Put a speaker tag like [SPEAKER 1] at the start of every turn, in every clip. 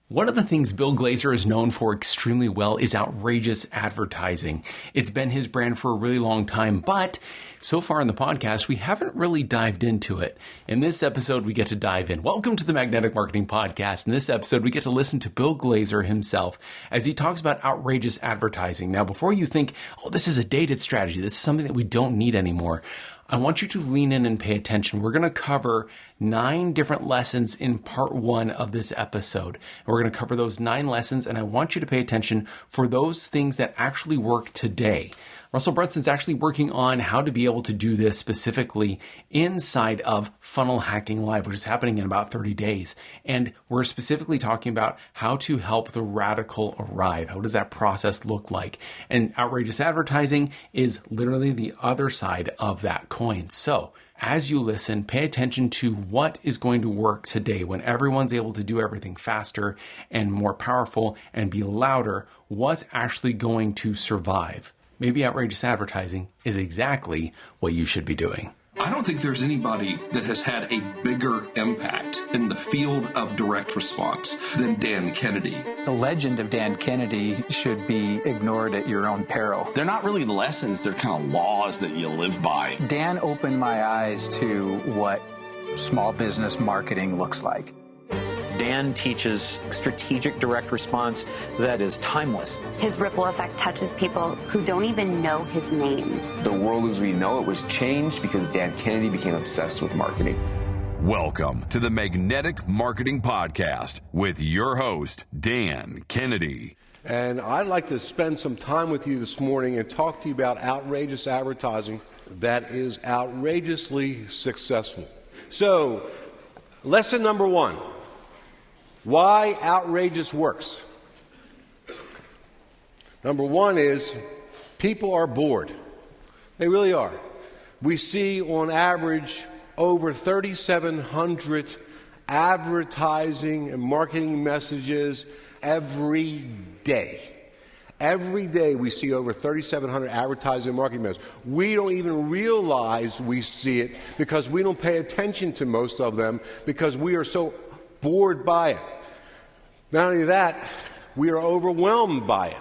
[SPEAKER 1] One of the things Bill Glazer is known for extremely well is outrageous advertising. It's been his brand for a really long time, but so far in the podcast, we haven't really dived into it. In this episode, we get to dive in. Welcome to the Magnetic Marketing Podcast. In this episode, we get to listen to Bill Glazer himself as he talks about outrageous advertising. Now, before you think, oh, this is a dated strategy, this is something that we don't need anymore, I want you to lean in and pay attention. We're going to cover 9 different lessons in part 1 of this episode. And we're going to cover those 9 lessons, and I want you to pay attention for those things that actually work today. Russell Brunson's actually working on how to be able to do this specifically inside of Funnel Hacking Live, which is happening in about 30 days. And we're specifically talking about how to help the radical arrive. How does that process look like? And outrageous advertising is literally the other side of that coin. So as you listen, pay attention to what is going to work today when everyone's able to do everything faster and more powerful and be louder. What's actually going to survive? Maybe outrageous advertising is exactly what you should be doing.
[SPEAKER 2] I don't think there's anybody that has had a bigger impact in the field of direct response than Dan Kennedy.
[SPEAKER 3] The legend of Dan Kennedy should be ignored at your own peril.
[SPEAKER 4] They're not really lessons, they're kind of laws that you live by.
[SPEAKER 3] Dan opened my eyes to what small business marketing looks like.
[SPEAKER 5] Dan teaches strategic direct response that is timeless.
[SPEAKER 6] His ripple effect touches people who don't even know his name.
[SPEAKER 7] The world as we know it was changed because Dan Kennedy became obsessed with marketing.
[SPEAKER 8] Welcome to the Magnetic Marketing Podcast with your host, Dan Kennedy.
[SPEAKER 9] And I'd like to spend some time with you this morning and talk to you about outrageous advertising that is outrageously successful. So, lesson number 1. Why outrageous works. Number 1 is people are bored. They really are. We see on average over 3,700 advertising and marketing messages every day. Every day we see over 3,700 advertising and marketing messages. We don't even realize we see it because we don't pay attention to most of them because we are so bored by it. Not only that, we are overwhelmed by it.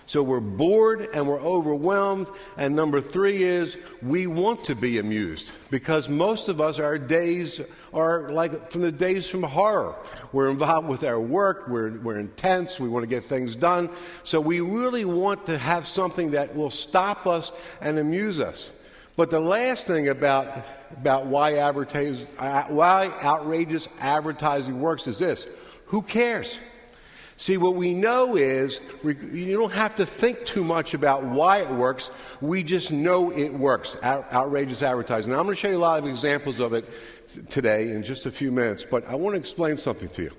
[SPEAKER 9] So we're bored and we're overwhelmed. And number 3 is we want to be amused because most of us, our days are like from the days from horror. We're involved with our work. We're intense. We want to get things done. So we really want to have something that will stop us and amuse us. But the last thing about why outrageous advertising works is this. Who cares? See, what we know is you don't have to think too much about why it works. We just know it works, outrageous advertising. Now, I'm going to show you a lot of examples of it today in just a few minutes, but I want to explain something to you.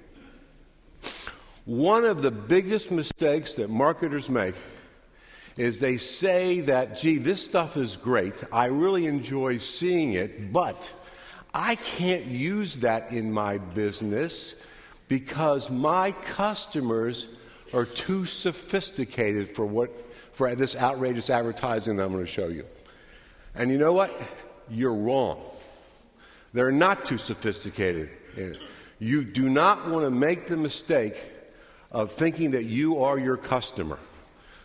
[SPEAKER 9] One of the biggest mistakes that marketers make is they say that, gee, this stuff is great. I really enjoy seeing it, but I can't use that in my business because my customers are too sophisticated for this outrageous advertising that I'm going to show you. And you know what? You're wrong. They're not too sophisticated. You do not want to make the mistake of thinking that you are your customer.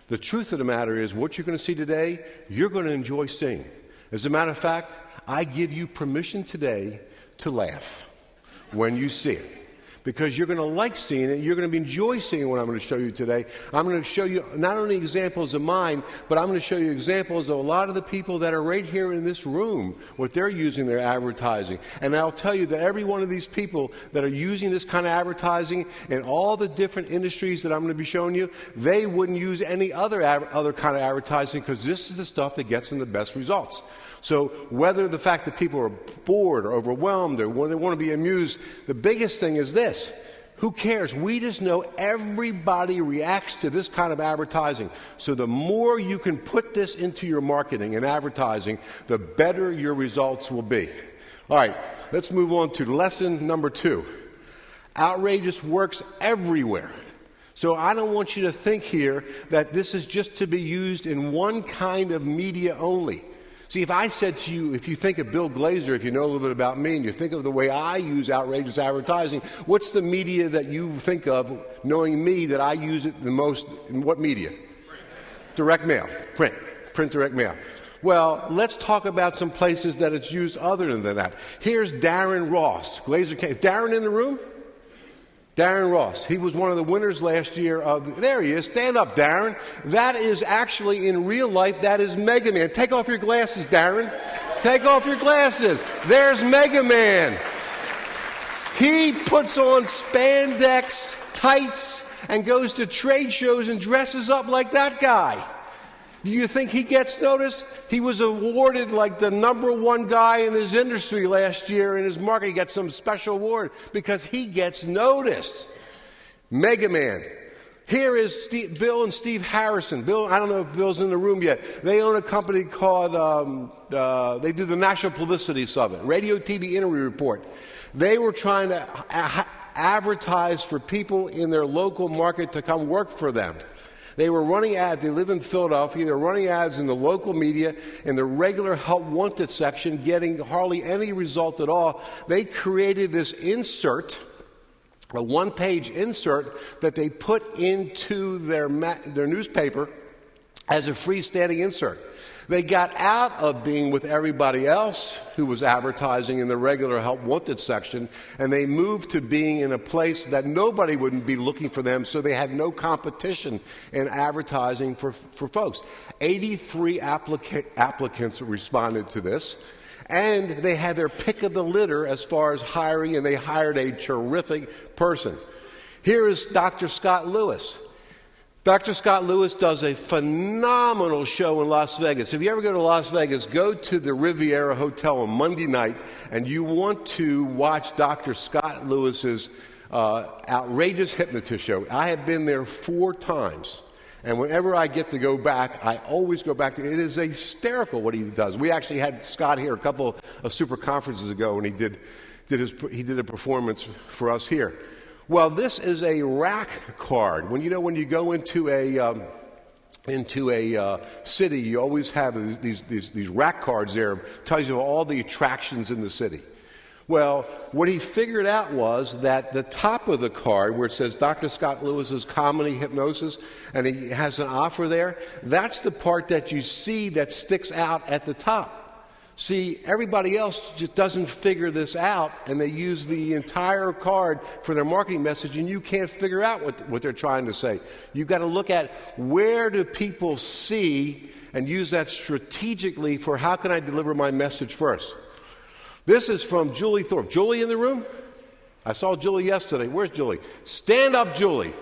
[SPEAKER 9] The truth of the matter is what you're going to see today, you're going to enjoy seeing. As a matter of fact, I give you permission today to laugh when you see it. Because you're going to like seeing it. You're going to enjoy seeing what I'm going to show you today. I'm going to show you not only examples of mine, but I'm going to show you examples of a lot of the people that are right here in this room, what they're using their advertising. And I'll tell you that every one of these people that are using this kind of advertising in all the different industries that I'm going to be showing you, they wouldn't use any other kind of advertising because this is the stuff that gets them the best results. So whether the fact that people are bored or overwhelmed or they want to be amused, the biggest thing is this. Who cares? We just know everybody reacts to this kind of advertising. So the more you can put this into your marketing and advertising, the better your results will be. All right, let's move on to lesson number 2. Outrageous works everywhere. So I don't want you to think here that this is just to be used in one kind of media only. See, if I said to you, if you think of Bill Glazer, if you know a little bit about me, and you think of the way I use outrageous advertising, what's the media that you think of, knowing me, that I use it the most? In what media? Direct mail. Print direct mail. Well, let's talk about some places that it's used other than that. Here's Darren Ross. Glazer came. Darren in the room? Darren Ross. He was one of the winners last year of... There he is. Stand up, Darren. That is actually, in real life, that is Mega Man. Take off your glasses, Darren. Take off your glasses. There's Mega Man. He puts on spandex tights and goes to trade shows and dresses up like that guy. Do you think he gets noticed? He was awarded like the #1 guy in his industry last year in his market. He got some special award because he gets noticed. Mega Man. Here is Bill and Steve Harrison. Bill, I don't know if Bill's in the room yet. They own a company called, they do the National Publicity Summit, Radio TV Interview Report. They were trying to advertise for people in their local market to come work for them. They were running ads. They live in Philadelphia. They were running ads in the local media, in the regular help wanted section, getting hardly any result at all. They created this insert, a one-page insert that they put into their newspaper as a freestanding insert. They got out of being with everybody else who was advertising in the regular help wanted section, and they moved to being in a place that nobody wouldn't be looking for them, so they had no competition in advertising for folks. 83 applicants responded to this, and they had their pick of the litter as far as hiring, and they hired a terrific person. Here is Dr. Scott Lewis. Dr. Scott Lewis does a phenomenal show in Las Vegas. If you ever go to Las Vegas, go to the Riviera Hotel on Monday night, and you want to watch Dr. Scott Lewis's outrageous hypnotist show. I have been there 4 times, and whenever I get to go back, I always go back to it. It is hysterical what he does. We actually had Scott here a couple of super conferences ago, and he did a performance for us here. Well, this is a rack card. When you go into a city, you always have these rack cards there. It tells you all the attractions in the city. Well, what he figured out was that the top of the card, where it says Dr. Scott Lewis's Comedy Hypnosis, and he has an offer there, that's the part that you see that sticks out at the top. See, everybody else just doesn't figure this out, and they use the entire card for their marketing message, and you can't figure out what they're trying to say. You've got to look at where do people see and use that strategically for how can I deliver my message first. This is from Julie Thorpe. Julie in the room? I saw Julie yesterday. Where's Julie? Stand up, Julie.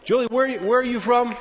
[SPEAKER 9] Julie, where are you from?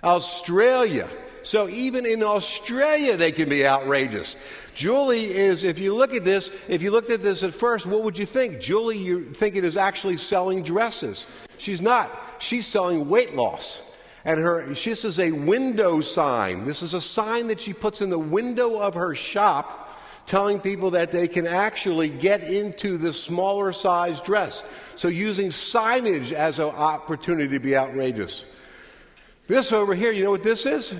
[SPEAKER 9] Australia. So even in Australia, they can be outrageous. Julie is, if you looked at this at first, what would you think? Julie, you're thinking is actually selling dresses. She's not. She's selling weight loss. And this is a window sign. This is a sign that she puts in the window of her shop, telling people that they can actually get into the smaller size dress. So using signage as an opportunity to be outrageous. This over here, you know what this is?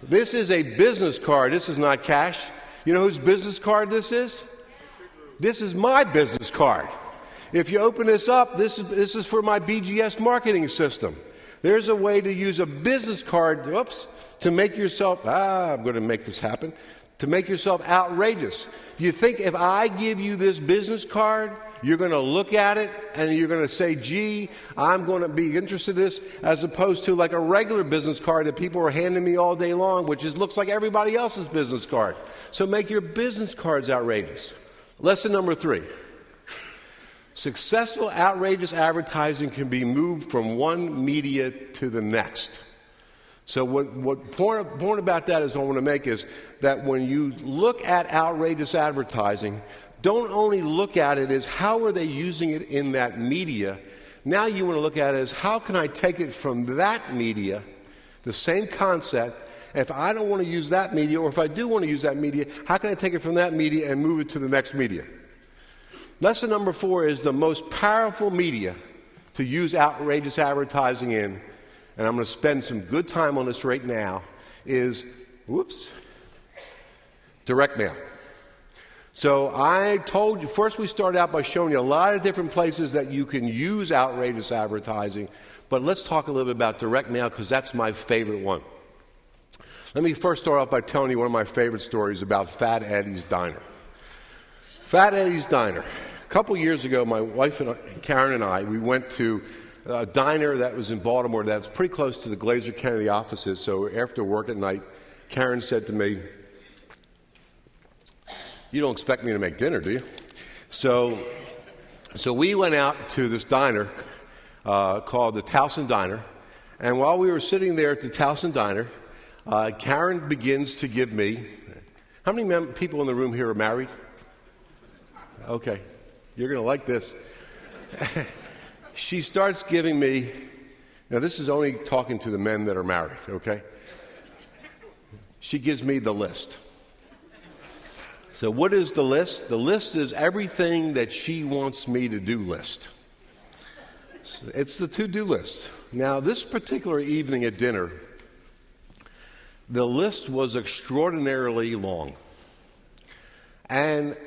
[SPEAKER 9] This is a business card. This is not cash. You know whose business card this is? This is my business card. If you open this up, this is for my BGS marketing system. There's a way to use a business card, to make yourself, I'm going to make this happen, to make yourself outrageous. You think if I give you this business card, you're going to look at it and you're going to say, gee, I'm going to be interested in this, as opposed to like a regular business card that people are handing me all day long, which looks like everybody else's business card. So make your business cards outrageous. Lesson number 3. Successful outrageous advertising can be moved from one media to the next. So what point about that is I want to make is that when you look at outrageous advertising, don't only look at it as how are they using it in that media. Now you want to look at it as how can I take it from that media, the same concept. If I don't want to use that media, or if I do want to use that media, how can I take it from that media and move it to the next media? Lesson number 4 is the most powerful media to use outrageous advertising in, and I'm going to spend some good time on this right now, is, direct mail. So I told you, first we started out by showing you a lot of different places that you can use outrageous advertising, but let's talk a little bit about direct mail because that's my favorite one. Let me first start off by telling you one of my favorite stories about Fat Eddie's Diner. Fat Eddie's Diner. A couple years ago, my wife and Karen and I, we went to a diner that was in Baltimore that's pretty close to the Glazer Kennedy offices. So after work at night, Karen said to me, "You don't expect me to make dinner, do you?" So we went out to this diner called the Towson Diner. And while we were sitting there at the Towson Diner, Karen begins to give me, how many people in the room here are married? Okay, you're going to like this. She starts giving me, now this is only talking to the men that are married, okay? She gives me the list. So what is the list? The list is everything that she wants me to do list. It's the to-do list. Now, this particular evening at dinner, the list was extraordinarily long. And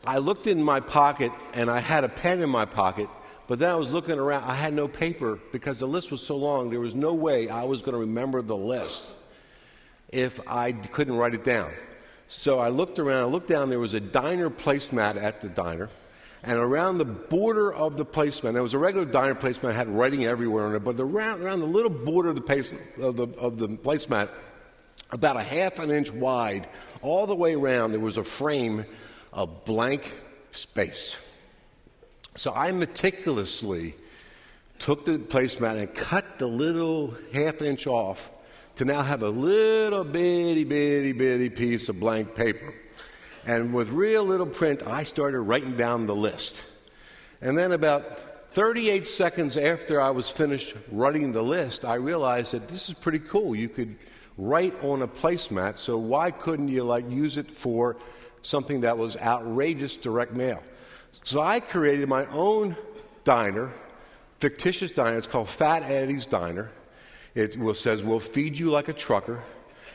[SPEAKER 9] I looked in my pocket, and I had a pen in my pocket, but then I was looking around. I had no paper because the list was so long. There was no way I was going to remember the list if I couldn't write it down. So I looked around, I looked down, there was a diner placemat at the diner, and around the border of the placemat, there was a regular diner placemat, had writing everywhere on it, but around the little border of the placemat, about a half an inch wide, all the way around, there was a frame of blank space. So I meticulously took the placemat and cut the little half inch off to now have a little bitty piece of blank paper. And with real little print, I started writing down the list. And then about 38 seconds after I was finished writing the list, I realized that this is pretty cool. You could write on a placemat, so why couldn't you use it for something that was outrageous direct mail? So I created my own diner, fictitious diner. It's called Fat Eddie's Diner. It says, "We'll feed you like a trucker."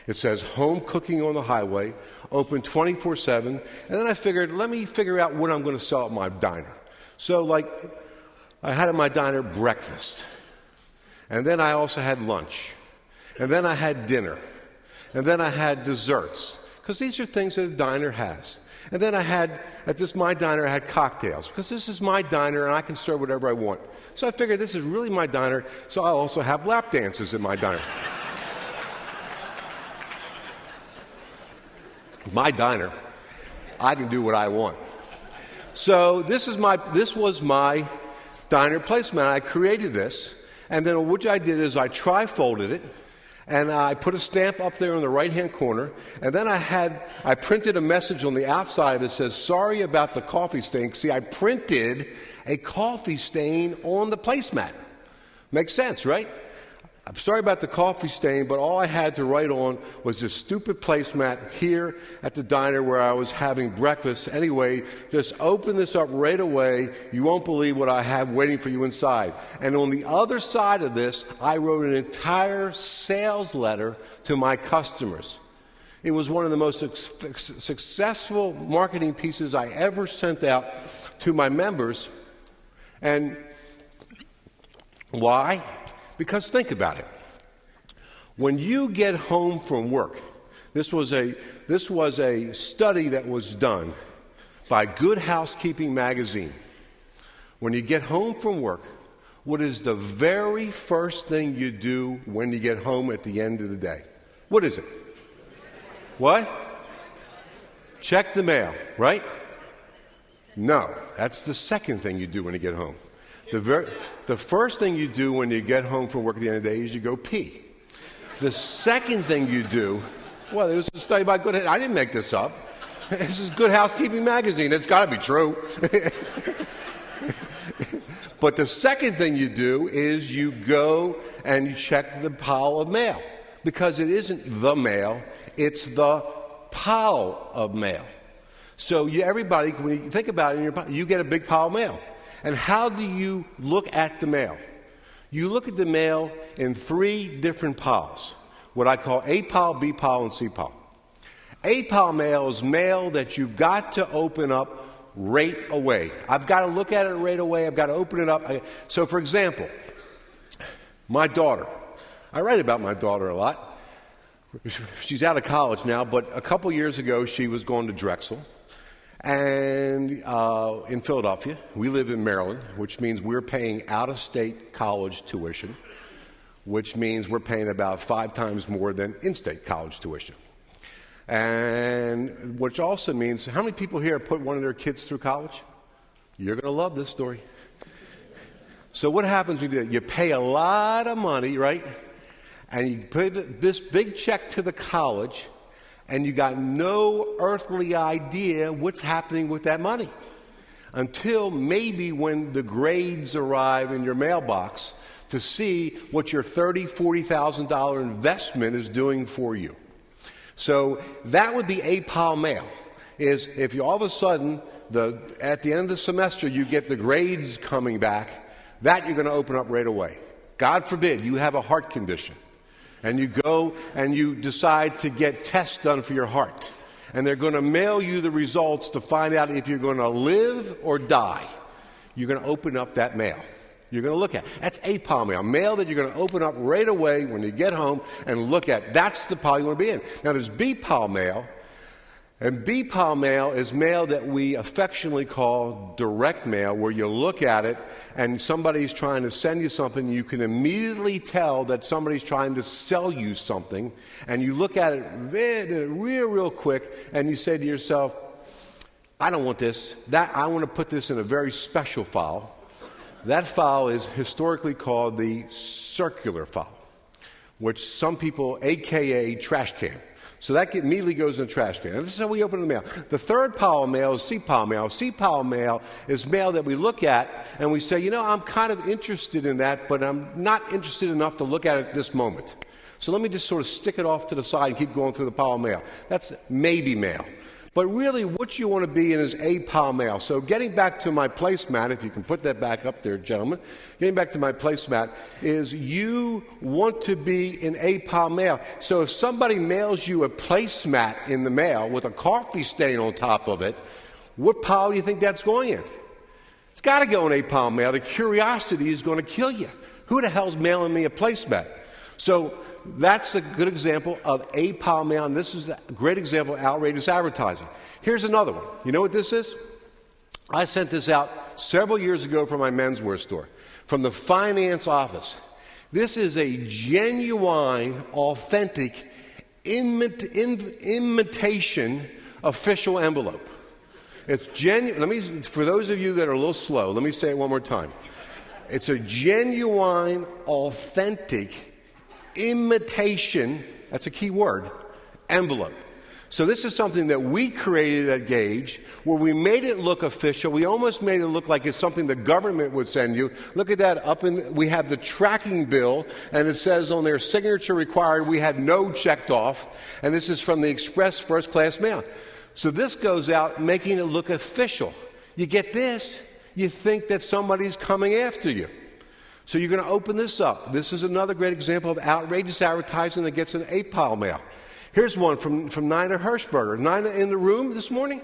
[SPEAKER 9] It says, "Home cooking on the highway, open 24/7. And then I figured, let me figure out what I'm going to sell at my diner. So, I had at my diner breakfast. And then I also had lunch. And then I had dinner. And then I had desserts. Because these are things that a diner has. And then I had, my diner, I had cocktails. Because this is my diner and I can serve whatever I want. So I figured this is really my diner, so I'll also have lap dances at my diner. My diner, I can do what I want. So this was my diner placemat. I created this, and then what I did is I tri-folded it, and I put a stamp up there in the right-hand corner, and then I printed a message on the outside that says, "Sorry about the coffee stain." See, I printed a coffee stain on the placemat. Makes sense, right? I'm sorry about the coffee stain, but all I had to write on was this stupid placemat here at the diner where I was having breakfast. Anyway, just open this up right away. You won't believe what I have waiting for you inside. And on the other side of this, I wrote an entire sales letter to my customers. It was one of the most successful marketing pieces I ever sent out to my members. And why? Because think about it. When you get home from work, this was a study that was done by Good Housekeeping magazine. When you get home from work, what is the very first thing you do when you get home at the end of the day? What is it? What? Check the mail, right? No, that's the second thing you do when you get home. The first thing you do when you get home from work at the end of the day is you go pee. The second thing you do, well, there was a study by Good, I didn't make this up. This is Good Housekeeping magazine. It's got to be true. But the second thing you do is you go and you check the pile of mail. Because it isn't the mail, it's the pile of mail. So everybody, when you think about it, you get a big pile of mail. And how do you look at the mail? You look at the mail in 3 different piles, what I call A pile, B pile, and C pile. A-Pile mail is mail that you've got to open up right away. I've got to look at it right away. I've got to open it up. So, for example, my daughter. I write about my daughter a lot. She's out of college now, but a couple years ago she was going to Drexel. And in Philadelphia, we live in Maryland, which means we're paying out-of-state college tuition, which means we're paying about 5 times more than in-state college tuition. And which also means, how many people here put one of their kids through college? You're going to love this story. So what happens when you do that? You pay a lot of money, right? And you pay this big check to the college, and you got no earthly idea what's happening with that money until maybe when the grades arrive in your mailbox to see what your $30,000, $40,000 investment is doing for you. So that would be A-Pile mail, is if you all of a sudden, at the end of the semester, you get the grades coming back, that you're going to open up right away. God forbid you have a heart condition, and you go and you decide to get tests done for your heart, and they're going to mail you the results to find out if you're going to live or die. You're going to open up that mail. You're going to look at. That's A-Pile mail. Mail that you're going to open up right away when you get home and look at. That's the pile you want to be in. Now, there's B-Pile mail. And B-Pile mail is mail that we affectionately call direct mail, where you look at it and somebody's trying to send you something. You can immediately tell that somebody's trying to sell you something. And you look at it real quick and you say to yourself, I don't want this. I want to put this in a very special file. That file is historically called the circular file, which some people, a.k.a. trash can. So that immediately goes in the trash can. And this is how we open the mail. The third pile of mail is C-Pile mail. C-Pile mail is mail that we look at and we say, I'm kind of interested in that, but I'm not interested enough to look at it at this moment. So let me just sort of stick it off to the side and keep going through the pile of mail. That's maybe mail. But really, what you want to be in is A-Pile mail. So getting back to my placemat, if you can put that back up there, gentlemen, getting back to my placemat, is you want to be in A-Pile mail. So if somebody mails you a placemat in the mail with a coffee stain on top of it, what pile do you think that's going in? It's got to go in A-Pile mail. The curiosity is going to kill you. Who the hell's mailing me a placemat? So that's a good example of A-Pile mail, and this is a great example of outrageous advertising. Here's another one. You know what this is? I sent this out several years ago from my menswear store, from the finance office. This is a genuine, authentic, imitation official envelope. It's genuine. For those of you that are a little slow, let me say it one more time. It's a genuine, authentic, imitation, that's a key word, envelope. So this is something that we created at Gage, where we made it look official. We almost made it look like it's something the government would send you. Look at that. We have the tracking bill, and it says on there, signature required. We had no checked off, and this is from the Express First Class Mail. So this goes out making it look official. You get this, you think that somebody's coming after you. So you're going to open this up. This is another great example of outrageous advertising that gets an A-Pile mail. Here's one from Nina Hirschberger. Nina in the room this morning?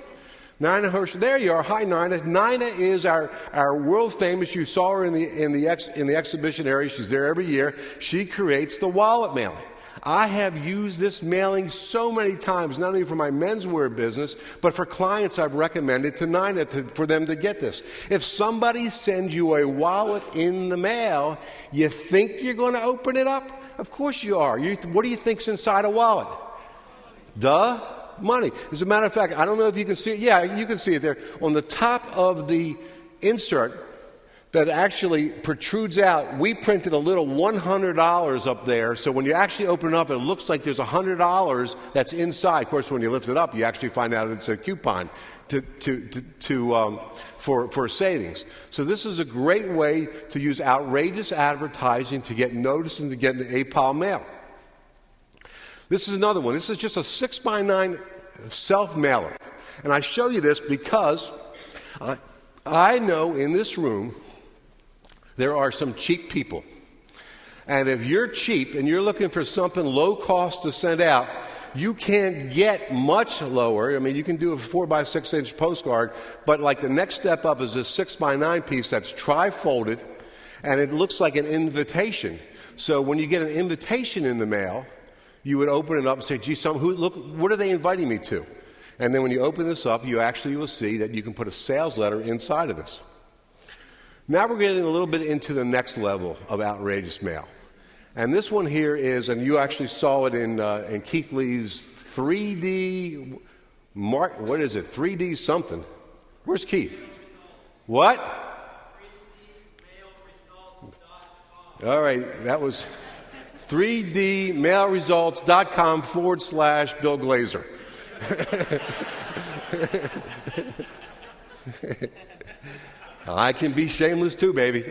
[SPEAKER 9] Nina Hirschberger. There you are. Hi, Nina. Nina is our world famous. You saw her in the exhibition area. She's there every year. She creates the wallet mailing. I have used this mailing so many times, not only for my menswear business, but for clients I've recommended to Nina for them to get this. If somebody sends you a wallet in the mail, you think you're going to open it up? Of course you are. What do you think's inside a wallet? Duh. Money. As a matter of fact, I don't know if you can see it. Yeah, you can see it there. On the top of the insert that actually protrudes out, we printed a little $100 up there, so when you actually open it up, it looks like there's $100 that's inside. Of course, when you lift it up, you actually find out it's a coupon for savings. So this is a great way to use outrageous advertising to get noticed and to get in the A-Pile mail. This is another one. This is just a 6x9 self-mailer. And I show you this because I know in this room there are some cheap people. And if you're cheap and you're looking for something low cost to send out, you can't get much lower. I mean, you can do a 4 by 6 inch postcard, but like the next step up is this 6 by 9 piece that's tri-folded, and it looks like an invitation. So when you get an invitation in the mail, you would open it up and say, gee, look, what are they inviting me to? And then when you open this up, you actually will see that you can put a sales letter inside of this. Now we're getting a little bit into the next level of outrageous mail. And this one here is, and you actually saw it in Keith Lee's 3D, what is it, 3D something. Where's Keith? What? All right, that was 3dmailresults.com/Bill Glazer. I can be shameless too, baby.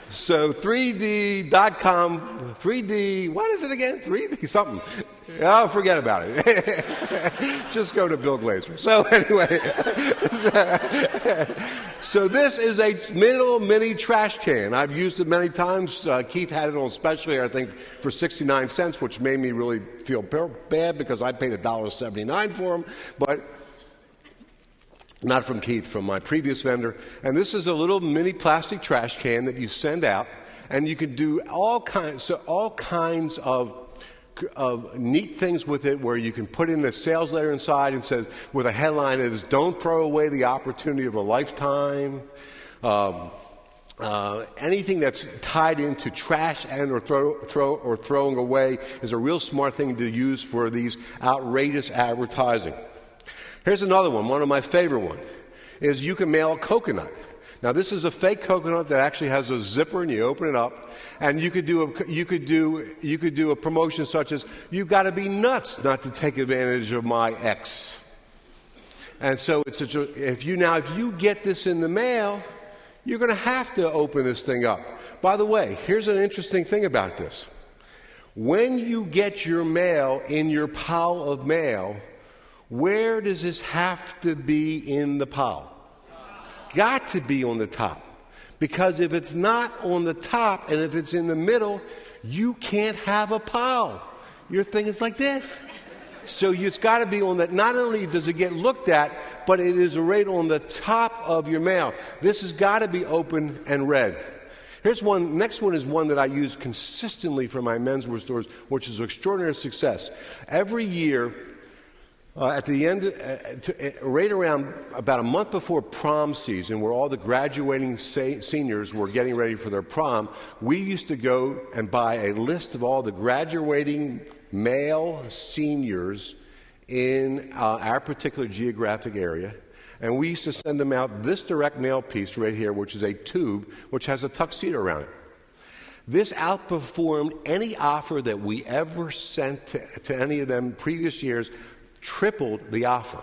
[SPEAKER 9] So 3D.com, 3D, what is it again? 3D something. Oh, forget about it. Just go to Bill Glazer. So anyway, so this is a little mini trash can. I've used it many times. Keith had it on special here, I think, for 69 cents, which made me really feel bad because I paid $1.79 for them. But not from Keith, from my previous vendor. And this is a little mini plastic trash can that you send out, and you can do all kinds of neat things with it, where you can put in a sales letter inside and says, with a headline that is, "Don't throw away the opportunity of a lifetime." Anything that's tied into trash and or throwing away is a real smart thing to use for these outrageous advertising. Here's another one of my favorite ones, is you can mail a coconut. Now this is a fake coconut that actually has a zipper, and you open it up, and you could do a promotion such as, "You've got to be nuts not to take advantage of my ex." And so if you get this in the mail, you're going to have to open this thing up. By the way, here's an interesting thing about this. When you get your mail in your pile of mail, where does this have to be in the pile? Got to be on the top. Because if it's not on the top and if it's in the middle, you can't have a pile. Your thing is like this. So it's got to be on that. Not only does it get looked at, but it is right on the top of your mail. This has got to be open and read. Here's one. Next one is one that I use consistently for my menswear stores, which is an extraordinary success. Every year, at the end, right around about a month before prom season, where all the graduating seniors were getting ready for their prom, we used to go and buy a list of all the graduating male seniors in our particular geographic area, and we used to send them out this direct mail piece right here, which is a tube which has a tuxedo around it. This outperformed any offer that we ever sent to any of them previous years. Tripled the offer,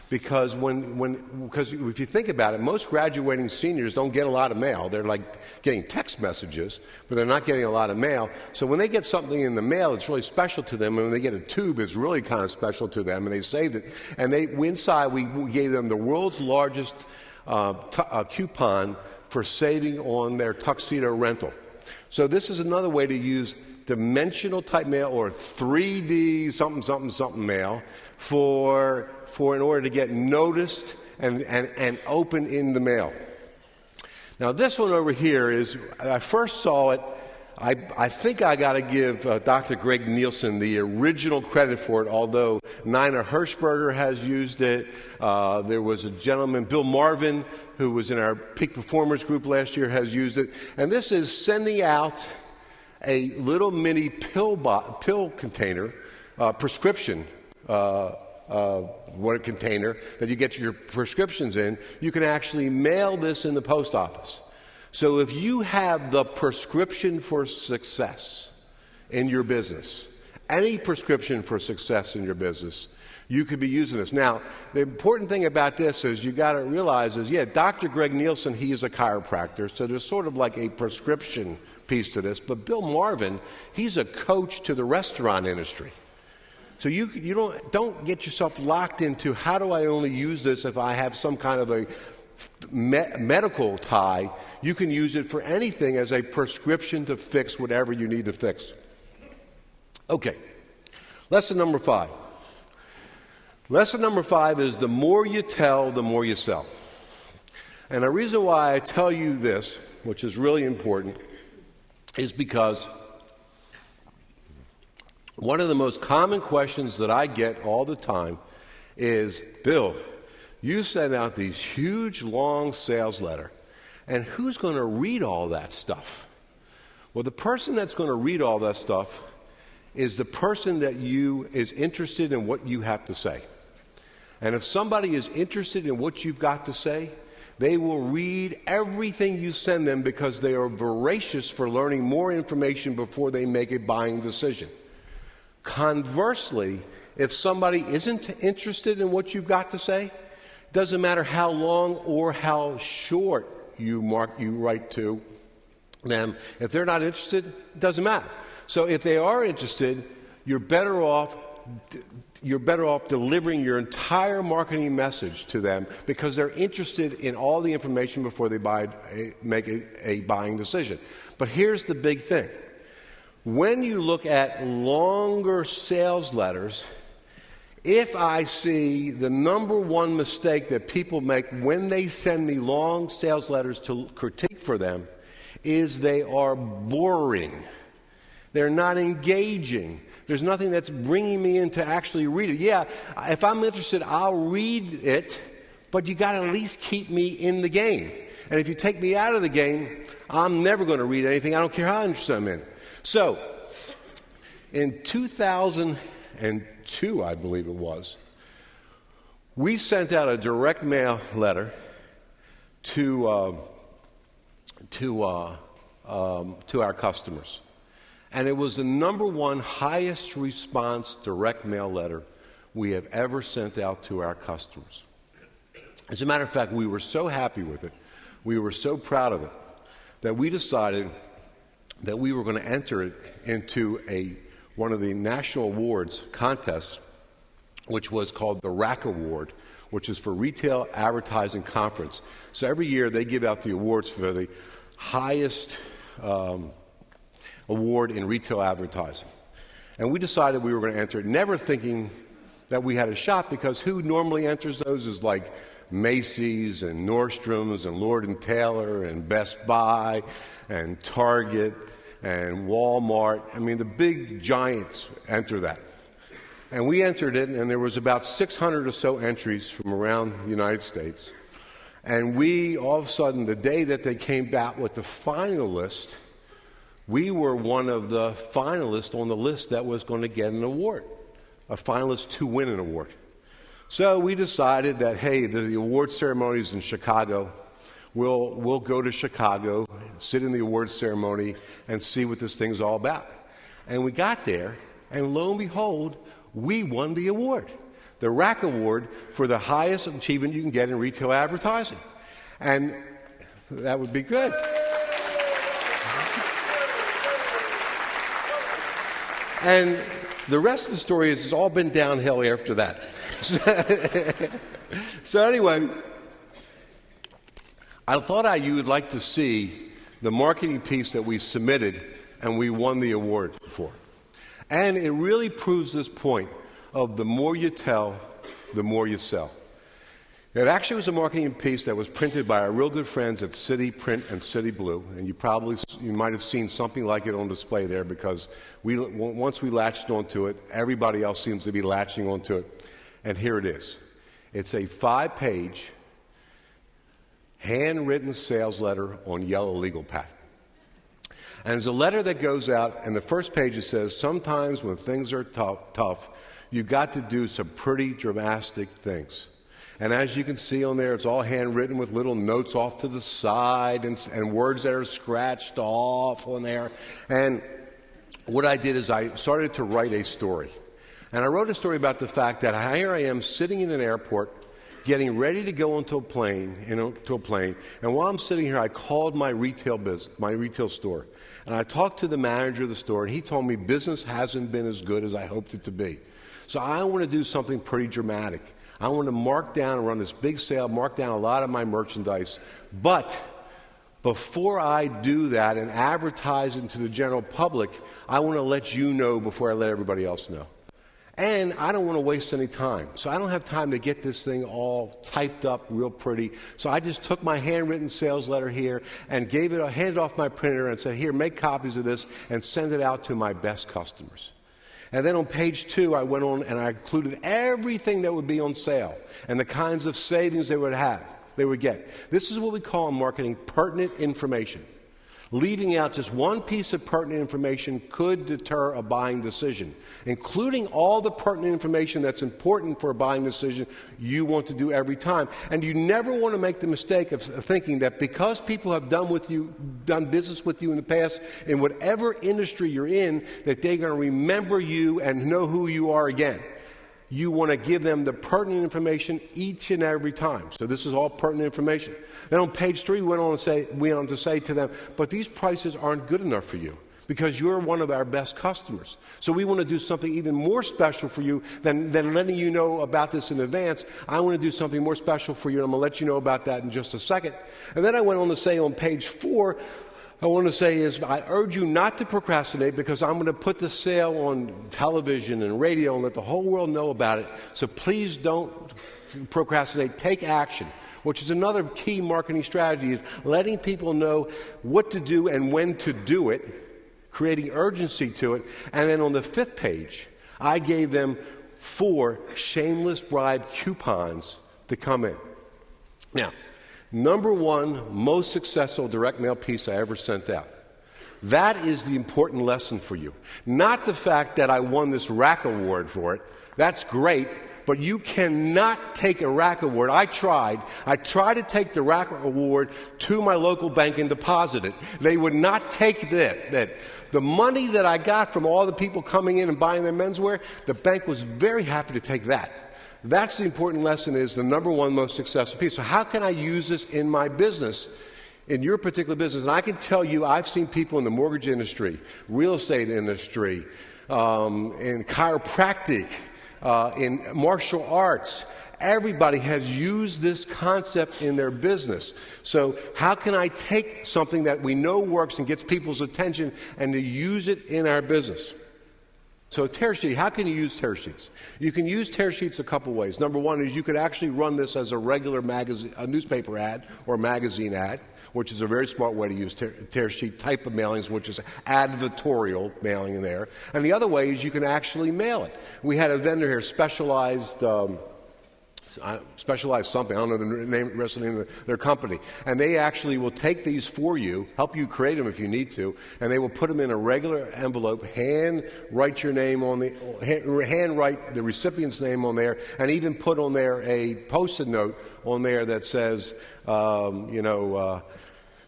[SPEAKER 9] because because if you think about it, most graduating seniors don't get a lot of mail. They're like getting text messages, but they're not getting a lot of mail. So when they get something in the mail, it's really special to them. And when they get a tube, it's really kind of special to them. And they saved it. And inside we gave them the world's largest coupon for saving on their tuxedo rental. So this is another way to use dimensional type mail, or 3D something mail for in order to get noticed and open in the mail. Now this one over here is, I first saw it, I think I got to give Dr. Greg Nielsen the original credit for it, although Nina Hirschberger has used it. There was a gentleman, Bill Marvin, who was in our Peak Performers group last year, has used it. And this is sending out a little mini pill container, prescription container that you get your prescriptions in. You can actually mail this in the post office. So if you have the prescription for success in your business, any prescription for success in your business, you could be using this. Now, the important thing about this is you got to realize is, Dr. Greg Nielsen, he is a chiropractor, so there's sort of like a prescription piece to this. But Bill Marvin, he's a coach to the restaurant industry. So you don't get yourself locked into, how do I only use this if I have some kind of a medical tie? You can use it for anything as a prescription to fix whatever you need to fix. Okay, lesson number 5. Lesson number 5 is the more you tell, the more you sell. And the reason why I tell you this, which is really important, is because one of the most common questions that I get all the time is, Bill, you send out these huge, long sales letter, and who's going to read all that stuff? Well, the person that's going to read all that stuff is the person that is interested in what you have to say. And if somebody is interested in what you've got to say, they will read everything you send them because they are voracious for learning more information before they make a buying decision. Conversely, if somebody isn't interested in what you've got to say, it doesn't matter how long or how short you write to them. If they're not interested, it doesn't matter. So if they are interested, you're better off delivering your entire marketing message to them because they're interested in all the information before they make a buying decision. But here's the big thing. When you look at longer sales letters, if I see the number one mistake that people make when they send me long sales letters to critique for them is they are boring. They're not engaging. There's nothing that's bringing me in to actually read it. Yeah, if I'm interested, I'll read it, but you got to at least keep me in the game. And if you take me out of the game, I'm never going to read anything. I don't care how interested I'm in. So, in 2002, I believe it was, we sent out a direct mail letter to our customers. And it was the number one highest response direct mail letter we have ever sent out to our customers. As a matter of fact, we were so happy with it, we were so proud of it, that we decided that we were going to enter it into one of the national awards contests, which was called the RAC Award, which is for Retail Advertising Conference. So every year they give out the awards for the highest award in retail advertising. And we decided we were going to enter it, never thinking that we had a shot, because who normally enters those is like Macy's and Nordstrom's and Lord & Taylor and Best Buy and Target and Walmart. I mean, the big giants enter that. And we entered it, and there was about 600 or so entries from around the United States. And we, all of a sudden, the day that they came back with the finalist, we were one of the finalists on the list that was going to get an award, a finalist to win an award. So we decided that, hey, the award ceremony is in Chicago. We'll go to Chicago, sit in the awards ceremony, and see what this thing's all about. And we got there, and lo and behold, we won the award, the RAC Award for the highest achievement you can get in retail advertising. And that would be good. And the rest of the story is it's all been downhill after that. So anyway, I thought you would like to see the marketing piece that we submitted and we won the award for. And it really proves this point of the more you tell, the more you sell. It actually was a marketing piece that was printed by our real good friends at City Print and City Blue, and you might have seen something like it on display there, because once we latched onto it, everybody else seems to be latching onto it. And here it is. It's a 5-page, handwritten sales letter on yellow legal pad. And it's a letter that goes out, and the first page it says, sometimes when things are tough, you've got to do some pretty dramatic things. And as you can see on there, it's all handwritten with little notes off to the side and words that are scratched off on there. And what I did is I started to write a story. And I wrote a story about the fact that here I am sitting in an airport, getting ready to go into a plane, and while I'm sitting here, I called my retail store. And I talked to the manager of the store, and he told me business hasn't been as good as I hoped it to be. So I want to do something pretty dramatic. I want to mark down and run this big sale, mark down a lot of my merchandise. But Before I do that and advertise it to the general public, I want to let you know before I let everybody else know. And I don't want to waste any time. So I don't have time to get this thing all typed up real pretty. So I just took my handwritten sales letter here and handed off my printer and said, here, make copies of this and send it out to my best customers. And then on page 2, I went on and I included everything that would be on sale and the kinds of savings they would get. This is what we call in marketing pertinent information. Leaving out just one piece of pertinent information could deter a buying decision, including all the pertinent information that's important for a buying decision you want to do every time. And you never want to make the mistake of thinking that because people have done business with you in the past, in whatever industry you're in, that they're going to remember you and know who you are again. You want to give them the pertinent information each and every time. So this is all pertinent information. Then on page 3, we went on to say to them, but these prices aren't good enough for you because you're one of our best customers. So we want to do something even more special for you than letting you know about this in advance. I want to do something more special for you, and I'm going to let you know about that in just a second. And then I went on to say on page 4, I want to say is I urge you not to procrastinate because I'm going to put the sale on television and radio and let the whole world know about it. So please don't procrastinate. Take action, which is another key marketing strategy, is letting people know what to do and when to do it, creating urgency to it. And then on the 5th page, I gave them 4 shameless bribe coupons to come in. Now, number 1 most successful direct mail piece I ever sent out. That is the important lesson for you. Not the fact that I won this RAC award for it. That's great, but you cannot take a RAC award. I tried to take the RAC award to my local bank and deposit it. They would not take that. The money that I got from all the people coming in and buying their menswear, the bank was very happy to take that. That's the important lesson, is the number 1 most successful piece. So how can I use this in my business, in your particular business? And I can tell you, I've seen people in the mortgage industry, real estate industry, in chiropractic, in martial arts. Everybody has used this concept in their business. So how can I take something that we know works and gets people's attention and to use it in our business? So tear sheet, how can you use tear sheets? You can use tear sheets a couple ways. Number 1 is you could actually run this as a regular newspaper ad or magazine ad, which is a very smart way to use tear sheet type of mailings, which is advertorial mailing in there. And the other way is you can actually mail it. We had a vendor here, Specialized something, I don't know the rest of the name of their company, and they actually will take these for you, help you create them if you need to, and they will put them in a regular envelope, hand write the recipient's name on there, and even put on there a post-it note on there that says,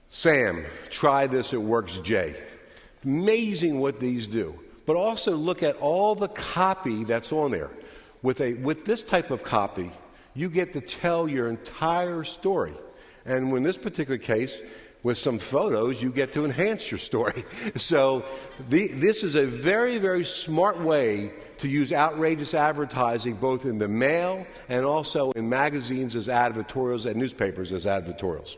[SPEAKER 9] Sam, try this, it works, Jay. Amazing what these do. But also look at all the copy that's on there. With this type of copy, you get to tell your entire story. And in this particular case, with some photos, you get to enhance your story. So this is a very, very smart way to use outrageous advertising, both in the mail and also in magazines as advertorials and newspapers as advertorials.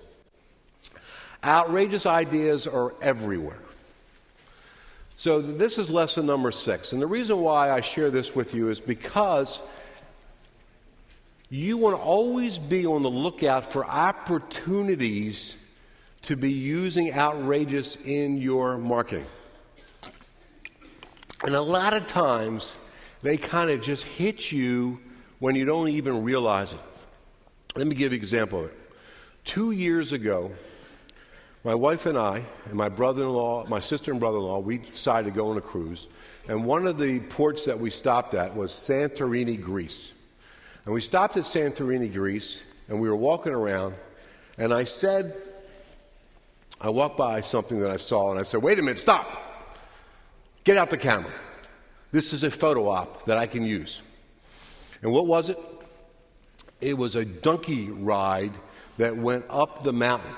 [SPEAKER 9] Outrageous ideas are everywhere. So this is lesson number 6. And the reason why I share this with you is because you want to always be on the lookout for opportunities to be using outrageous in your marketing. And a lot of times, they kind of just hit you when you don't even realize it. Let me give you an example of it. 2 years ago, my wife and I, and my sister and brother-in-law, we decided to go on a cruise. And one of the ports that we stopped at was Santorini, Greece. And we stopped at Santorini, Greece, and we were walking around, and I walked by something that I saw, and I said, wait a minute, stop! Get out the camera. This is a photo op that I can use. And what was it? It was a donkey ride that went up the mountain.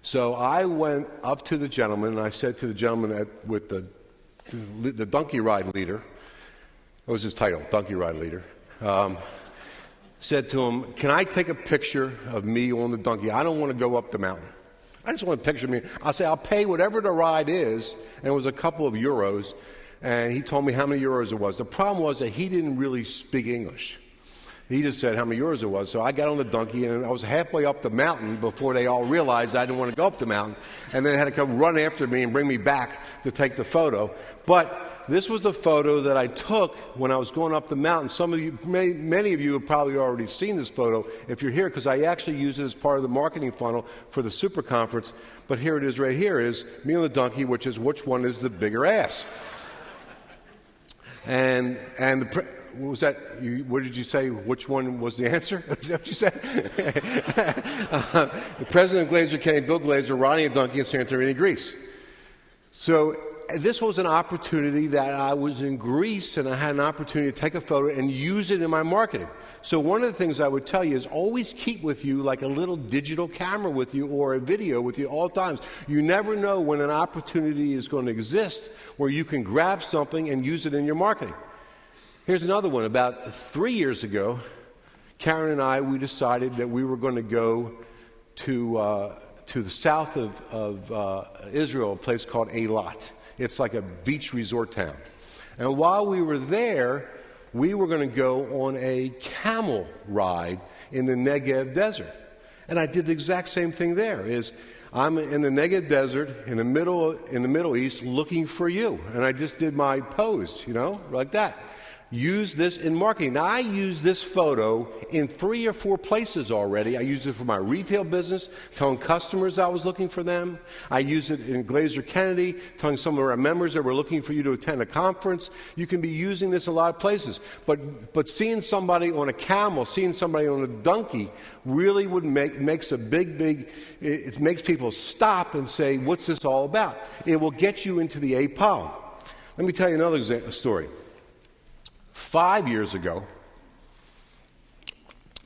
[SPEAKER 9] So I went up to the gentleman, and I said to the gentleman with the donkey ride leader, that was his title, donkey ride leader. said to him, can I take a picture of me on the donkey? I don't want to go up the mountain. I just want a picture of me. I'll say, I'll pay whatever the ride is, and it was a couple of euros, and he told me how many euros it was. The problem was that he didn't really speak English. He just said how many euros it was. So I got on the donkey, and I was halfway up the mountain before they all realized I didn't want to go up the mountain, and then they had to come run after me and bring me back to take the photo. But this was the photo that I took when I was going up the mountain. Some of you, many of you have probably already seen this photo if you're here, because I actually use it as part of the marketing funnel for the super conference. But here it is right here, is me on the donkey, which is which one is the bigger ass. What was that? What did you say? Which one was the answer? Is that what you said? The President Glazer came, Bill Glazer, riding a donkey in Santorini, Greece. So this was an opportunity that I was in Greece, and I had an opportunity to take a photo and use it in my marketing. So one of the things I would tell you is always keep with you like a little digital camera with you or a video with you all times. You never know when an opportunity is going to exist where you can grab something and use it in your marketing. Here's another one. About 3 years ago, Karen and I, we decided that we were going to go to the south of Israel, a place called Eilat. It's like a beach resort town. And while we were there, we were going to go on a camel ride in the Negev desert. And I did the exact same thing there. I'm in the Negev desert in the Middle East looking for you. And I just did my pose, like that. Use this in marketing. Now, I use this photo in 3 or 4 places already. I used it for my retail business, telling customers I was looking for them. I use it in Glazer Kennedy, telling some of our members that we're looking for you to attend a conference. You can be using this a lot of places. But seeing somebody on a camel, seeing somebody on a donkey, really would makes a big, it makes people stop and say, what's this all about? It will get you into the A pile. Let me tell you another story. 5 years ago,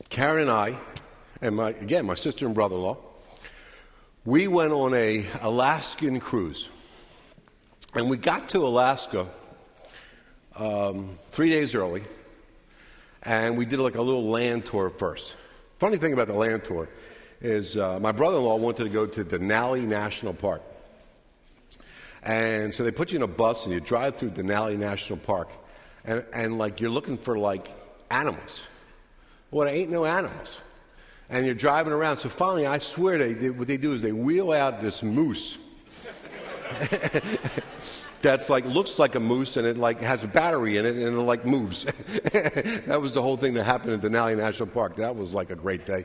[SPEAKER 9] Karen and I, and my sister and brother-in-law, we went on a Alaskan cruise. And we got to Alaska 3 days early, and we did like a little land tour first. Funny thing about the land tour is my brother-in-law wanted to go to Denali National Park. And so they put you in a bus and you drive through Denali National Park. And like you're looking for like animals. Well, there ain't no animals. And you're driving around. So finally, I swear what they do is they wheel out this moose. That's like looks like a moose, and it like has a battery in it, and it like moves. That was the whole thing that happened at Denali National Park. That was like a great day.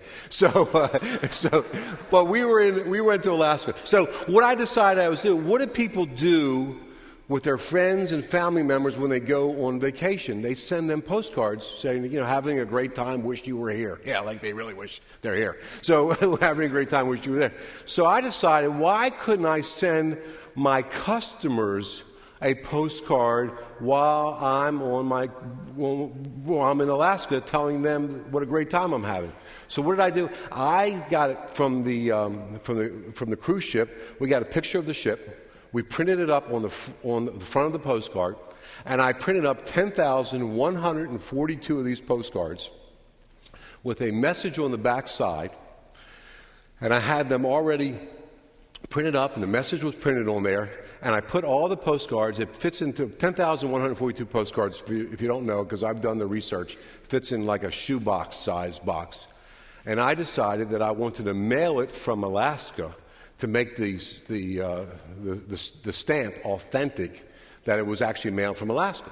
[SPEAKER 9] But we went to Alaska. So what I decided I was doing. What do people do with their friends and family members when they go on vacation? They send them postcards saying, having a great time, wish you were here. Yeah, like they really wish they're here. So having a great time, wish you were there. So I decided, why couldn't I send my customers a postcard while I'm in Alaska, telling them what a great time I'm having? So what did I do? I got it from the cruise ship. We got a picture of the ship. We printed it up on the front of the postcard, and I printed up 10,142 of these postcards with a message on the back side, and I had them already printed up, and the message was printed on there, and I put all the postcards. It fits into 10,142 postcards, if you don't know, because I've done the research, fits in like a shoebox size box. And I decided that I wanted to mail it from Alaska to make the stamp authentic, that it was actually mailed from Alaska.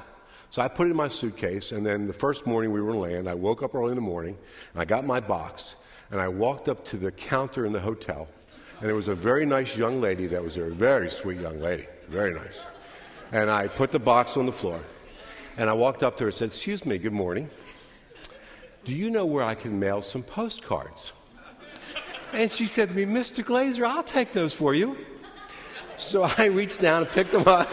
[SPEAKER 9] So I put it in my suitcase, and then the first morning we were on land, I woke up early in the morning, and I got my box, and I walked up to the counter in the hotel, and there was a very nice young lady that was there, a very sweet young lady, very nice. And I put the box on the floor, and I walked up to her and said, "Excuse me, good morning. Do you know where I can mail some postcards?" And she said to me, "Mr. Glazer, I'll take those for you." So I reached down and picked them up,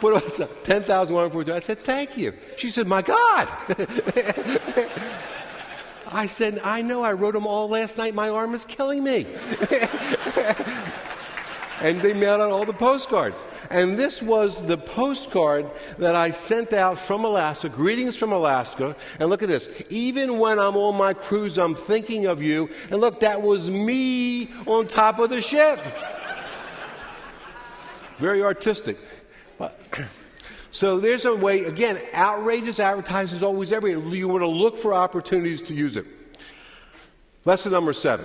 [SPEAKER 9] put on 10,142. I said, "Thank you." She said, "My God." I said, "I know, I wrote them all last night. My arm is killing me." And they mailed out all the postcards. And this was the postcard that I sent out from Alaska, greetings from Alaska. And look at this. Even when I'm on my cruise, I'm thinking of you. And look, that was me on top of the ship. Very artistic. So there's a way, again, outrageous advertising is always everywhere. You want to look for opportunities to use it. Lesson number 7.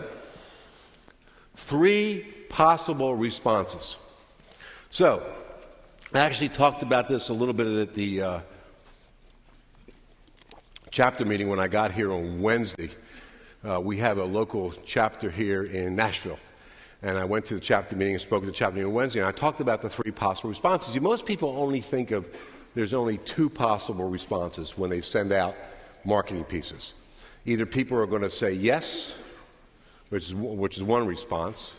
[SPEAKER 9] 3 possible responses. So, I actually talked about this a little bit at the chapter meeting when I got here on Wednesday. We have a local chapter here in Nashville. And I went to the chapter meeting and spoke at the chapter meeting on Wednesday, and I talked about the 3 possible responses. See, most people only think of there's only 2 possible responses when they send out marketing pieces. Either people are going to say yes, which is one response,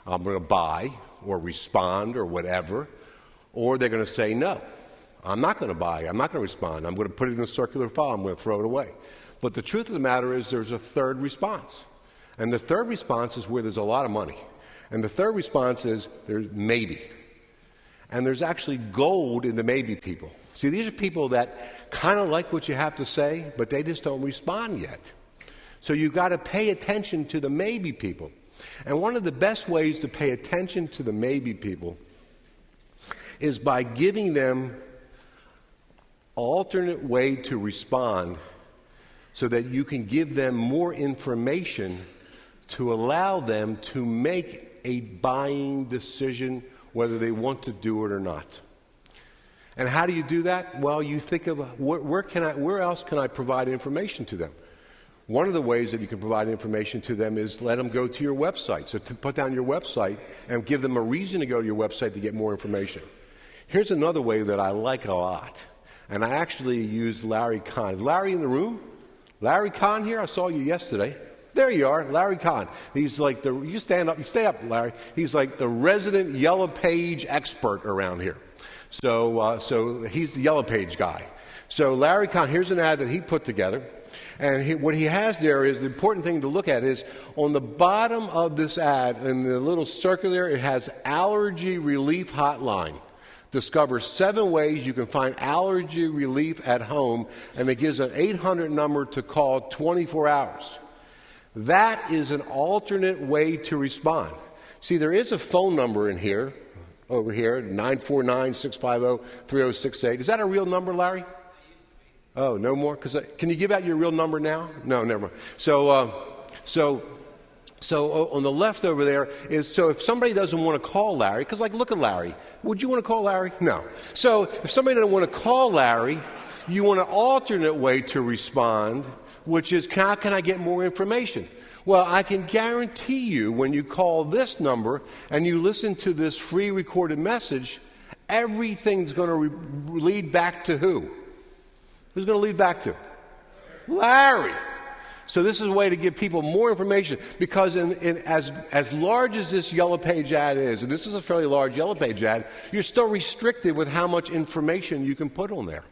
[SPEAKER 9] I'm going to buy or respond or whatever, or they're going to say no, I'm not going to buy, I'm not going to respond, I'm going to put it in a circular file, I'm going to throw it away. But the truth of the matter is there's a third response. And the third response is where there's a lot of money. And the third response is there's maybe. And there's actually gold in the maybe people. See, these are people that kind of like what you have to say, but they just don't respond yet. So you've got to pay attention to the maybe people. And one of the best ways to pay attention to the maybe people is by giving them an alternate way to respond so that you can give them more information to allow them to make a buying decision whether they want to do it or not. And how do you do that? Well, you think of where else can I provide information to them? One of the ways that you can provide information to them is let them go to your website. So to put down your website and give them a reason to go to your website to get more information. Here's another way that I like a lot. And I actually used Larry Kahn. Is Larry in the room? Larry Kahn here? I saw you yesterday. There you are, Larry Kahn. He's like you stand up, you stay up, Larry. He's like the resident Yellow Page expert around here. So he's the Yellow Page guy. So Larry Kahn, here's an ad that he put together. And what he has there is the important thing to look at is on the bottom of this ad, in the little circle there, it has allergy relief hotline. Discover 7 ways you can find allergy relief at home, and it gives an 800 number to call 24 hours. That is an alternate way to respond. See, there is a phone number in here, over here, 949-650-3068. Is that a real number, Larry? Oh, no more? Can you give out your real number now? No, never mind. So on the left over there is, so if somebody doesn't want to call Larry, because look at Larry. Would you want to call Larry? No. So if somebody doesn't want to call Larry, you want an alternate way to respond, which is, how can I get more information? Well, I can guarantee you when you call this number and you listen to this free recorded message, everything's going to lead back to who? Who's going to lead back to? Larry. So this is a way to give people more information, because as large as this Yellow Page ad is, and this is a fairly large Yellow Page ad, you're still restricted with how much information you can put on there.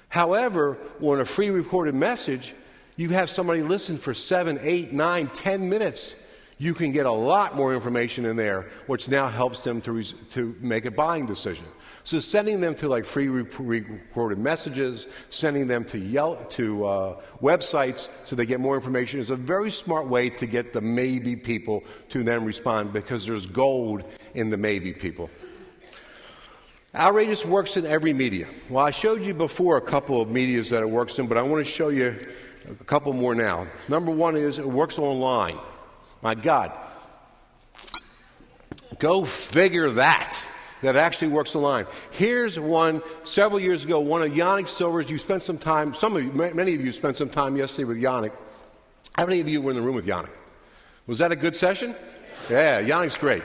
[SPEAKER 9] However, on a free recorded message, you have somebody listen for 7, 8, 9, 10 minutes. You can get a lot more information in there, which now helps them to make a buying decision. So sending them to free recorded messages, sending them to websites so they get more information is a very smart way to get the maybe people to then respond, because there's gold in the maybe people. Outrageous works in every media. Well, I showed you before a couple of medias that it works in, but I want to show you a couple more now. Number 1 is it works online. My God. Go figure that actually works online. Here's one several years ago, one of Yannick Silver's. You spent some time, many of you spent some time yesterday with Yannick. How many of you were in the room with Yannick? Was that a good session? Yeah, Yannick's great.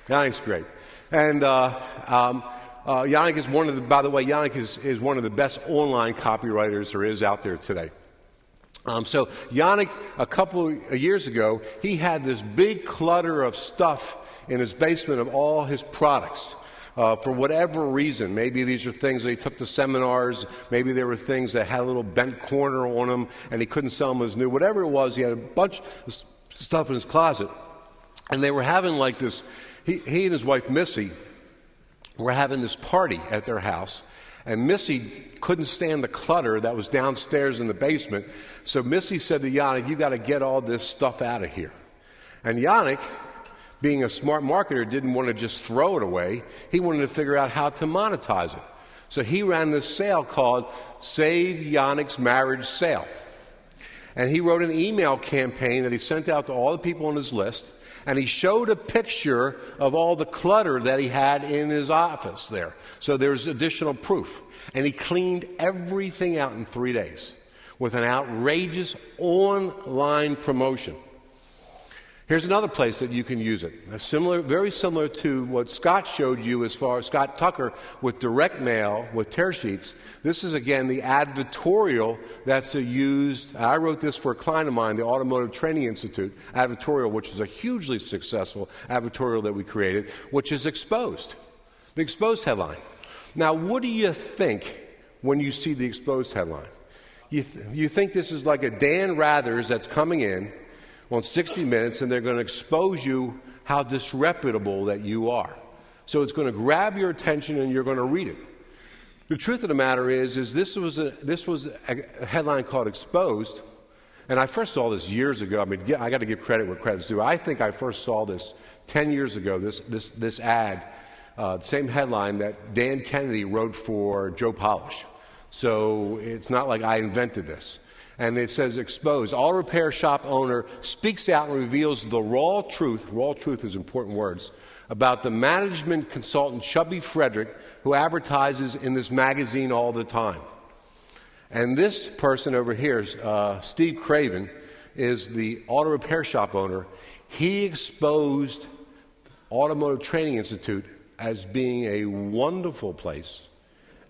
[SPEAKER 9] Yannick's great. And Yannick is Yannick is one of the best online copywriters there is out there today. So Yannick, a couple of years ago, he had this big clutter of stuff in his basement of all his products. For whatever reason, maybe these are things that he took to seminars, maybe there were things that had a little bent corner on them and he couldn't sell them as new. Whatever it was, he had a bunch of stuff in his closet. And they were having like this, he and his wife Missy were having this party at their house, and Missy couldn't stand the clutter that was downstairs in the basement, so Missy said to Yannick, you got to get all this stuff out of here. And Yannick, being a smart marketer, didn't want to just throw it away. He wanted to figure out how to monetize it. So he ran this sale called Save Yannick's Marriage Sale. And he wrote an email campaign that he sent out to all the people on his list, and he showed a picture of all the clutter that he had in his office there. So there's additional proof. And he cleaned everything out in 3 days with an outrageous online promotion. Here's another place that you can use it. Very similar to what Scott showed you as far as Scott Tucker with direct mail, with tear sheets. This is, again, the advertorial that's used. I wrote this for a client of mine, the Automotive Training Institute, advertorial, which is a hugely successful advertorial that we created, which is exposed. The exposed headline. Now, what do you think when you see the exposed headline? You think this is like a Dan Rathers that's coming in on 60 Minutes, and they're going to expose you how disreputable that you are. So it's going to grab your attention, and you're going to read it. The truth of the matter is this was a headline called Exposed, and I first saw this years ago. I mean, I got to give credit where credit's due. I think I first saw this 10 years ago. This ad, same headline that Dan Kennedy wrote for Joe Polish. So it's not like I invented this. And it says, exposed. Auto repair shop owner speaks out and reveals the raw truth is important words, about the management consultant Chubby Frederick, who advertises in this magazine all the time. And this person over here, Steve Craven, is the auto repair shop owner. He exposed Automotive Training Institute as being a wonderful place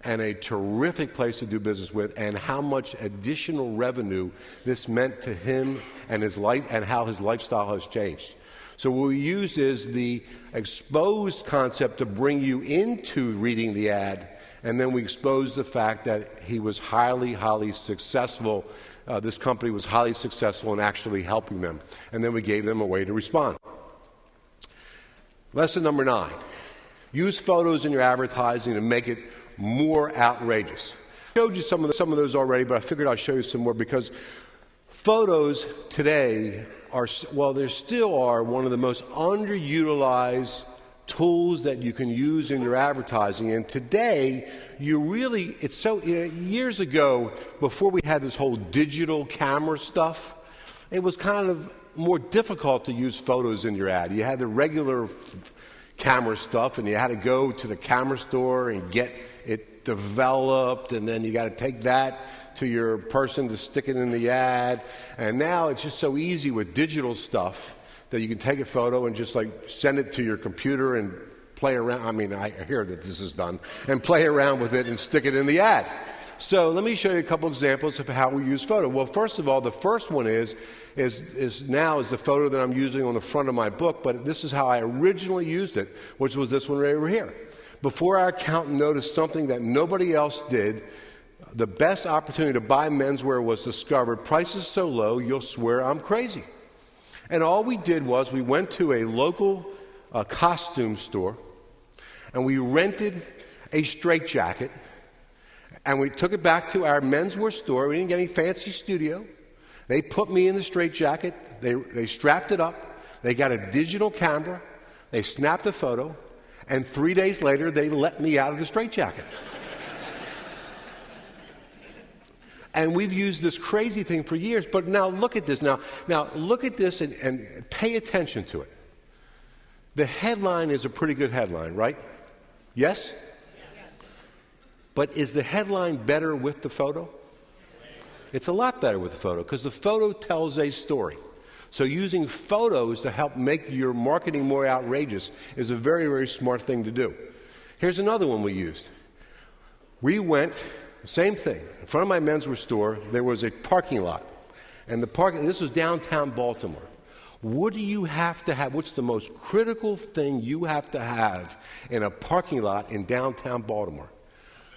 [SPEAKER 9] and a terrific place to do business with, and how much additional revenue this meant to him and his life, and how his lifestyle has changed. So what we used is the exposed concept to bring you into reading the ad, and then we exposed the fact that he was highly, highly successful. This company was highly successful in actually helping them, and then we gave them a way to respond. Lesson number 9: use photos in your advertising to make it more outrageous. I showed you some of those already, but I figured I'd show you some more, because photos today they still are one of the most underutilized tools that you can use in your advertising. And today, years ago, before we had this whole digital camera stuff, it was kind of more difficult to use photos in your ad. You had the regular camera stuff, and you had to go to the camera store and get it developed, and then you got to take that to your person to stick it in the ad. And now it's just so easy with digital stuff that you can take a photo and just like send it to your computer and play around. I mean, I hear that this is done, and play around with it and stick it in the ad. So let me show you a couple examples of how we use photo. Well, first of all, the first one is the photo that I'm using on the front of my book, but this is how I originally used it, which was this one right over here. Before our accountant noticed something that nobody else did, the best opportunity to buy menswear was discovered. Prices so low, you'll swear I'm crazy. And all we did was we went to a local costume store, and we rented a straitjacket, and we took it back to our menswear store. We didn't get any fancy studio. They put me in the straitjacket. They strapped it up. They got a digital camera. They snapped a photo. And 3 days later, they let me out of the straitjacket. And we've used this crazy thing for years. But now look at this. Now look at this and pay attention to it. The headline is a pretty good headline, right? Yes? But is the headline better with the photo? It's a lot better with the photo, because the photo tells a story. So using photos to help make your marketing more outrageous is a very, very smart thing to do. Here's another one we used. We went, same thing, in front of my menswear store, there was a parking lot. And this was downtown Baltimore. What do you have to have? What's the most critical thing you have to have in a parking lot in downtown Baltimore?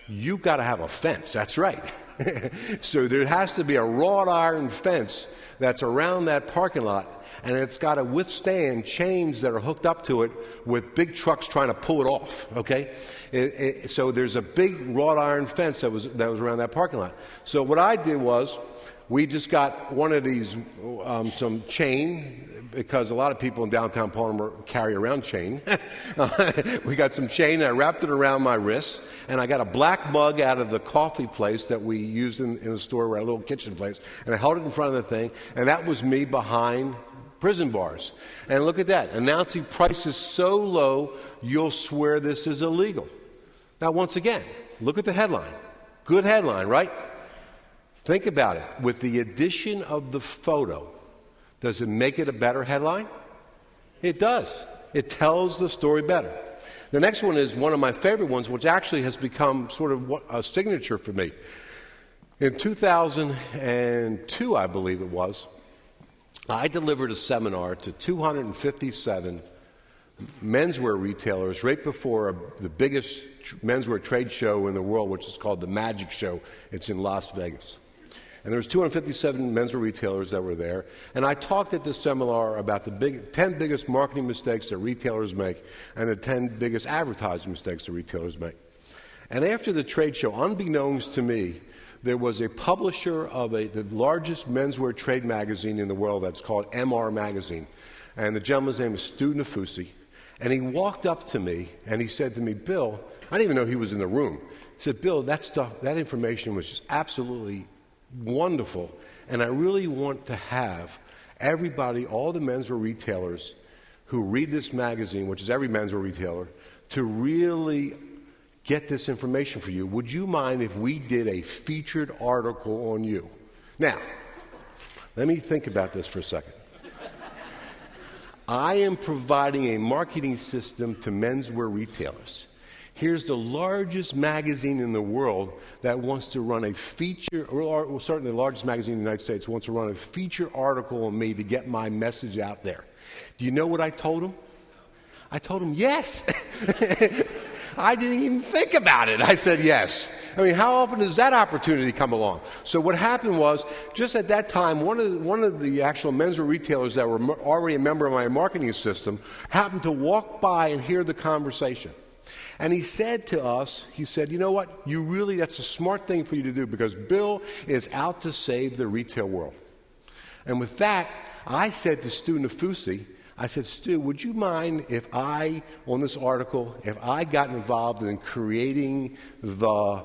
[SPEAKER 9] You've got to have a fence. That's right. So there has to be a wrought iron fence that's around that parking lot, and it's got to withstand chains that are hooked up to it with big trucks trying to pull it off, okay? So there's a big wrought iron fence that was around that parking lot. So what I did was, we just got one of these, some chain, because a lot of people in downtown Baltimore carry around chain. We got some chain, and I wrapped it around my wrist, and I got a black mug out of the coffee place that we used in the store, a little kitchen place, and I held it in front of the thing, and that was me behind prison bars. And look at that, announcing prices so low, you'll swear this is illegal. Now, once again, look at the headline. Good headline, right? Think about it. With the addition of the photo, does it make it a better headline? It does. It tells the story better. The next one is one of my favorite ones, which actually has become sort of a signature for me. In 2002, I believe it was, I delivered a seminar to 257 menswear retailers right before the biggest menswear trade show in the world, which is called the Magic Show. It's in Las Vegas. And there was 257 menswear retailers that were there. And I talked at this seminar about the 10 biggest marketing mistakes that retailers make and the 10 biggest advertising mistakes that retailers make. And after the trade show, unbeknownst to me, there was a publisher of the largest menswear trade magazine in the world that's called MR Magazine. And the gentleman's name is Stu Nafusi. And he walked up to me and he said to me, Bill, I didn't even know he was in the room. He said, Bill, that information was just absolutely wonderful, and I really want to have everybody, all the menswear retailers who read this magazine, which is every menswear retailer, to really get this information for you. Would you mind if we did a featured article on you? Now, let me think about this for a second. I am providing a marketing system to menswear retailers. Here's the largest magazine in the world that wants to run a feature, or certainly the largest magazine in the United States wants to run a feature article on me to get my message out there. Do you know what I told him? I told him yes. I didn't even think about it. I said yes. I mean, how often does that opportunity come along? So what happened was, just at that time, one of the actual menswear retailers that were already a member of my marketing system happened to walk by and hear the conversation. And he said to us, he said, you know what, that's a smart thing for you to do because Bill is out to save the retail world. And with that, I said to Stu Nafusi, I said, Stu, would you mind if on this article, if I got involved in creating the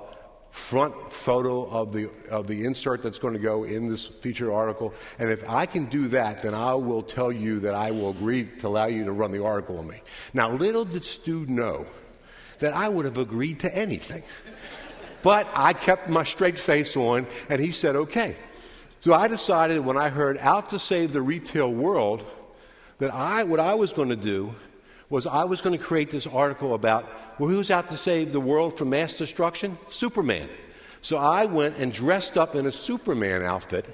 [SPEAKER 9] front photo of the insert that's going to go in this featured article, and if I can do that, then I will tell you that I will agree to allow you to run the article on me. Now, little did Stu know that I would have agreed to anything. But I kept my straight face on, and he said, okay. So I decided when I heard out to save the retail world, that what I was going to do was I was going to create this article about, well, who's out to save the world from mass destruction? Superman. So I went and dressed up in a Superman outfit,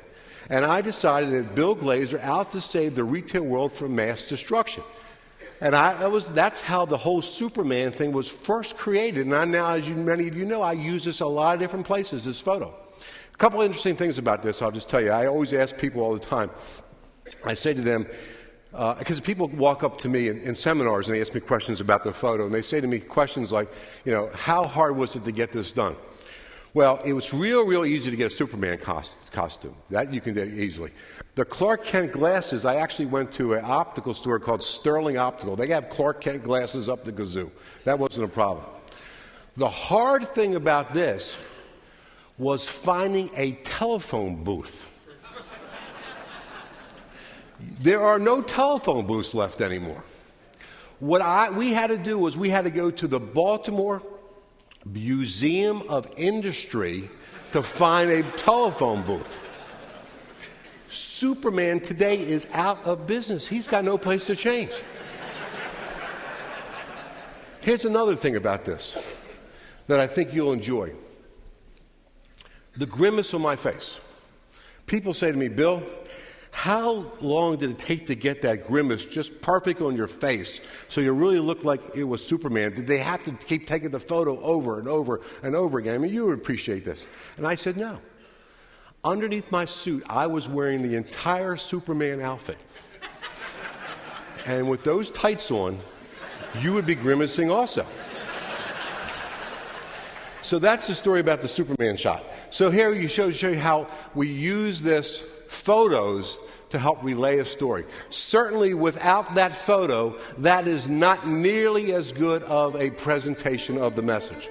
[SPEAKER 9] and I decided that Bill Glazer out to save the retail world from mass destruction. And that's how the whole Superman thing was first created. And now, as many of you know, I use this a lot of different places, this photo. A couple of interesting things about this, I'll just tell you. I always ask people all the time. I say to them, because people walk up to me in seminars and they ask me questions about the photo. And they say to me questions like, how hard was it to get this done? Well, it was real easy to get a Superman costume. That you can do easily. The Clark Kent glasses, I actually went to an optical store called Sterling Optical. They have Clark Kent glasses up the kazoo. That wasn't a problem. The hard thing about this was finding a telephone booth. There are no telephone booths left anymore. What we had to do was we had to go to the Baltimore Museum of Industry to find a telephone booth. Superman today is out of business. He's got no place to change. Here's another thing about this that I think you'll enjoy. The grimace on my face. People say to me, Bill, how long did it take to get that grimace just perfect on your face so you really look like it was Superman? Did they have to keep taking the photo over and over and over again? I mean, you would appreciate this. And I said, no. Underneath my suit, I was wearing the entire Superman outfit. And with those tights on, you would be grimacing also. So that's the story about the Superman shot. So here you show you how we use this photos to help relay a story. Certainly without that photo, that is not nearly as good of a presentation of the message.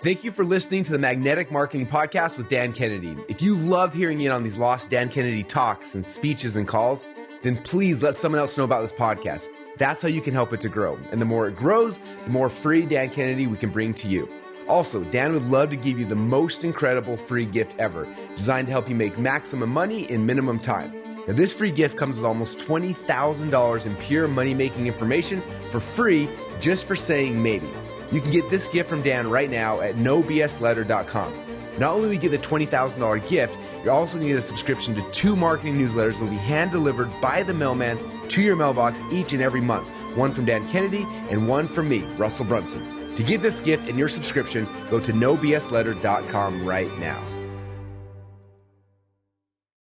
[SPEAKER 10] Thank you for listening to the Magnetic Marketing Podcast with Dan Kennedy. If you love hearing in on these lost Dan Kennedy talks and speeches and calls, then please let someone else know about this podcast. That's how you can help it to grow. And the more it grows, the more free Dan Kennedy we can bring to you. Also, Dan would love to give you the most incredible free gift ever, designed to help you make maximum money in minimum time. Now, this free gift comes with almost $20,000 in pure money-making information for free just for saying maybe. You can get this gift from Dan right now at nobsletter.com. Not only will you get the $20,000 gift, you're also going to get a subscription to 2 marketing newsletters that will be hand-delivered by the mailman to your mailbox each and every month. One from Dan Kennedy and one from me, Russell Brunson. To get this gift and your subscription, go to nobsletter.com right now.